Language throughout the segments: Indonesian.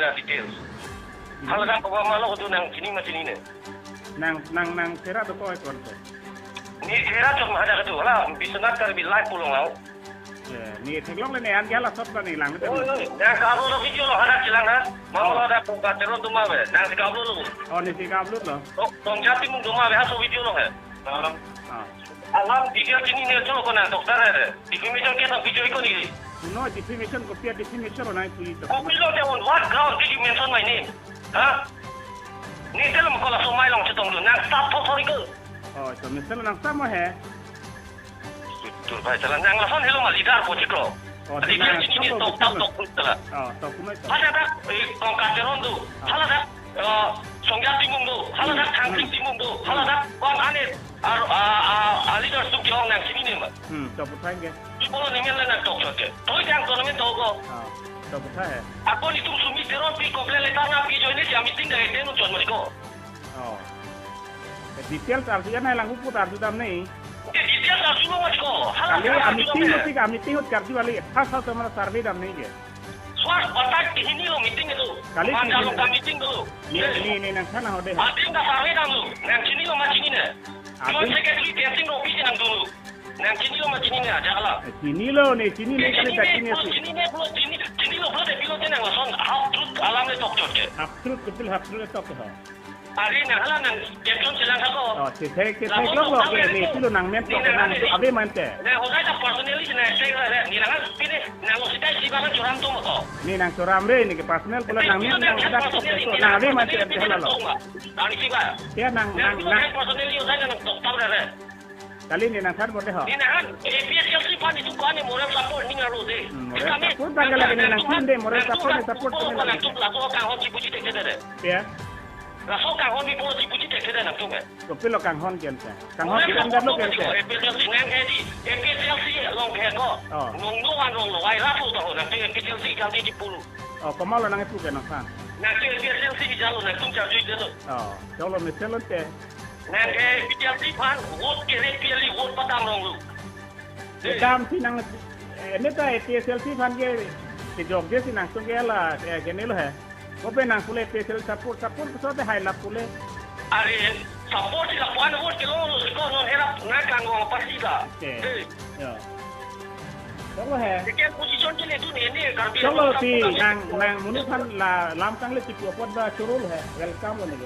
na details. Halaga ko malo ko nang sini macam ini. Nang sera tu kau ikon tu. Ni sera tu ada tu lah. Bisa nak terbi live pulang au. Ni teglong le ni an gala sot ni lang tu. Oh, dah kabel tu video lo ada cilang ha. Mau ada pungkat terus tu mah be. Dah kabel tu. Oh ni si kabel tu. Oh, tong jati mung tu mah be hasil video lo he. Alam video sini ni tu ko na doktor ada. Defamation kita video ikon ni. No defamation ko pia defamation na tu. Oh, bilo dia on what ground did you mention my name? Ha? Ni dalam kalau somai long cetong tu. Nang stop sorry ke? Oh, so misal nang sama he. Betul baik jalan yang langsung hello malidar po cikro. Oh, Jadi dia sini ni tok lah. Oh, tok kumai. Ada tak? Tongkat teron tu. Halah tak? Songja timung tu. Halah tak? Kangking timung tu. Halah tak? Kong aneh. Leader tu kiong nang sini ni mah. Tok putai ke? Ibu ni mela nang tok cakap. Toy yang tournament tok ko. Tok putai he. Aku ni tu sumi teron pi komplain letar na pi join ni siam meeting dah itu tuan mereka. Oh. Detail artinya na lang uput artinya ni. Dia dah semua mereka. Halah. Kami tinggal kerja wali. Khas hamaरा survey dam नहीं है. Swar batak ini lo meeting itu. Kali ini lo meeting dulu. Ni nang sana hode. Ading dah survey dam lu. Nang sini lo macam ini. Cuma secretary dancing office nang dulu. Nang sini lo macam ini aja lah. Sini lo sini kali dah sini tu. Sini lo boleh pilot nang langsung half truth alam le tok cok. Half truth betul half truth tok ha. Hari nang halang nang jeton silang sako. Oh, kita lo ni silo nang men tok nang abe mante. Nang hokai tak personally nang saya lah. Ni nang pilih nang lo sitai si bahan curam tu mo. Ni nang curam re ni ke personal pula nang men nang dak tok nang abe mante ente halalo. Nang si ba. Ya nang personally usai nang tok tahu dah. Kali ni nang kan boleh ha. Ni nang APSLC pan itu kan moral support ni ngaru deh. Support bangga lagi nang tim deh moral support ni nang tu lah tu kan hon cipuji tek deh. Ya. Raso kang hon ni pun cipuji tek deh nang tu kan. Kopilo kang hon kense. Kang hon kita dah lo kense. APSLC nang edi. APSLC long ke ko. Nong nuan nong lo ai rafu tahu nang APSLC kan di 10. Oh, komalo nang itu kan nang. Nang APSLC di jalan nang tu jadi deh. Oh, kalau misalnya te nang APSLC pan vote kere pilih vote padang long lu. Dam si nang ini ta APSLC fan ke jogje si nang tu ke la ke ne lo hai. Ope nang pule APSL support so te hai la pule. Are support la puan vote ke lo ko no era na kang ngong pasida. Ya. Kalau hai. Ke position je le tu ni karbi. Kalau si nang munu fan la lam kang le tipu pot ba churul hai. Welcome lo ne.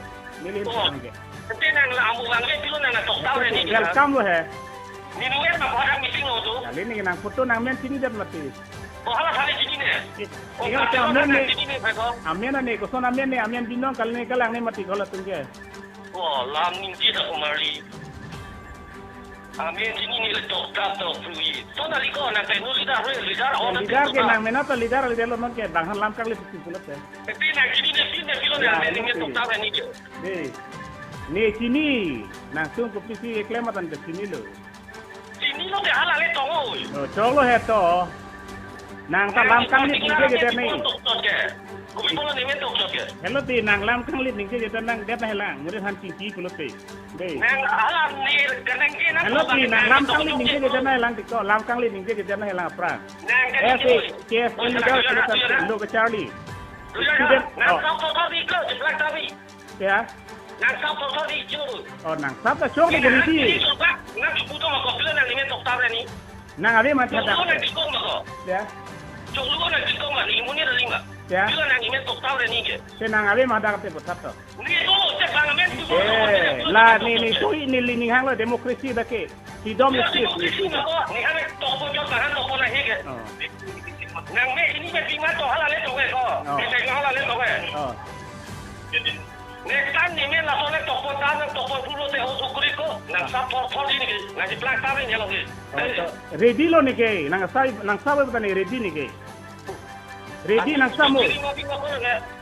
Milih nang ke. Nanti nang amu lang le pilo nang tok tahu ni. Welcome lo hai. Ni nuer na bahang meeting lo tu. Kali ni nang foto nang men sini dah mati. Oh hala sale sini ni. Ingat te amen ni ko son amen binong kal ni kalang ni mati gola tungge. Oh lam ning ji da kumari. Amen sini ni le tok tahu frui. So na liko nang teknologi dah lidar on. Lidar ke nang mena to lidar lo non ke banghan lam kang le pulat hai. Tapi nang sini ni pilo ni amen ni tok tahu ni je. Ni sini nang sung ko pisi eklematan ke sini lo. Sini lo de hala le tong oi. Oh, cholo hai to. Nang ta lam kang li ning je de nei. Ko bi polo ni men tok tok ke. Hello ti nang lam kang li ning je de nang de na lang mure han chi pulat te. Nang hala ni kanang ke nang. Hello ti nang lam kang li ning je de na lang ti ko lam kang li ning je de na lang pra. Yes in the lo ke Charlie. Nang kau di ke selak tapi. Ya. Nang kau di juru. Oh nang sab ta chok ni gani ti. Nang buto ma ko pila nang ni men tok tahu ni. Nang abi ma thada. Nang di kong ma ko. Ya. Chok lu nang di kong ma ni mu ni da linga. Ya. Pila nang ni men tok tahu ni ke. Te nang abi ma da te botat to. Ni ko te bang men tu. La ni tu ni li hang lo demokrasi da ke. Ti dom ni ni ni hang tok po jok han tok po na he ke. Nang me ini me bima to hala le to ke ko. Ni te hala le to ke. Oh. Next time ni men la sole toko tangan toko pulo te ho sukri ko nang sa por ni nang si plak tabe ni lo ke. Ready lo ni ke nang sa ba ni ready ni ke. Ready nang sa mo.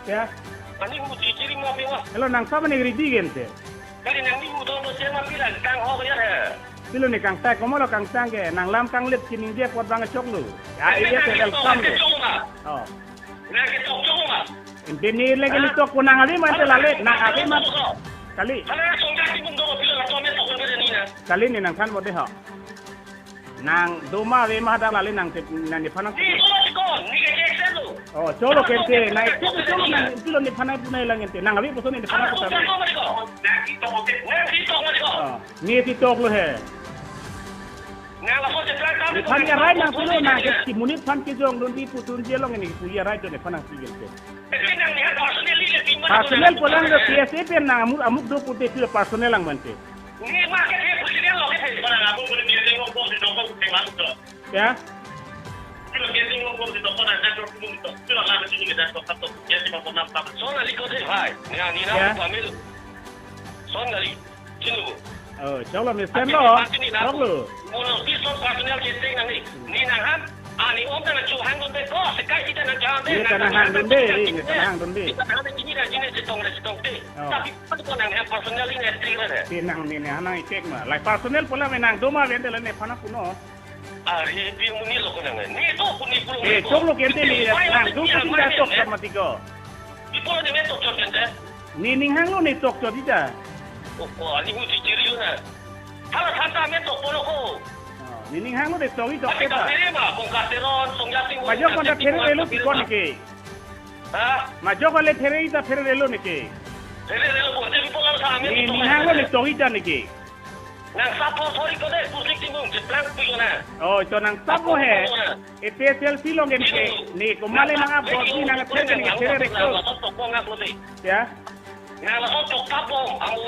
Ya. Ani mu ciri mo biwa. Hello nang sa ba ni ready gente. Kali nang ni mu to sema pila kang ho ya he. Pilo ni kang ta komo lo kang sang ke nang lam kang let kining dia pot bang chok lu. Ya iya te welcome. Oh. Nang ke tok chok ma. Ini lagi ni tok kunang abi man telale nang abi man kali. Kali ni nang kan mode ha. Nang doma we mah dak lale nang di panang. Oh, cholo kente, na cholo na cholo ni panai punai lang kente. Nang abi puso ni panai puso. Ni ti tok lo he. Ni pan ya rai nang pulo na ki munit pan ki jong don di putun je long ni pu ya rai to ne panang si kente. Personel pulang ke PSP na amuk do pute ti personel lang mante. Ni ma ke presiden lo ke para aku boleh dia tengok kok di toko tengok tu. Ya. Kalau dia tengok kok di toko nak nak tu tu. Kalau lah sini kita stop stop. Dia cuma pun nampak. Soalnya ikut dia, hai. Ni nak ambil. Soalnya sini. Oh, cholo me sen lo. Cholo. Mono piso personel kita nang ni nang ham. Ani om tak nak hang don ko sekai kita nak jalan deh. Kita nak hang don deh, kita hang don deh. Kita nak ini dah jenis setong deh. Tapi pada nang ham personel ini trigger deh. Pinang ni ni hanai cek ma. Lai personel pula menang doma vende le ne pana puno. Ari bi muni lo ko nang. Ni to kuni pulo. Cholo kente ni nang du pun dah tok sama tiga. Di pulo ni metok tok kente. Ni ning hang lo ni tok tok dia. Oh, ni hu ciri lu na. Kalau tanta metok pulo ko. Ni ning hang lo de tok tok kita. Tapi mah kong kateron, song yating. Majo kon da phere relo ki kon ke. Ha? Majo kon le phere ita phere relo ni ke. Phere relo ko de pulo sa amin. Ni ning hang lo ni tok ita ni ke. Nang sapo sorry ko de pusik timung jetlang piyo na. Oh, to nang sapo he. Special silong en ke. Ni kumale nang abot ni nang phere ni phere reko. Ya. Ya. Nang la tok tapong, amu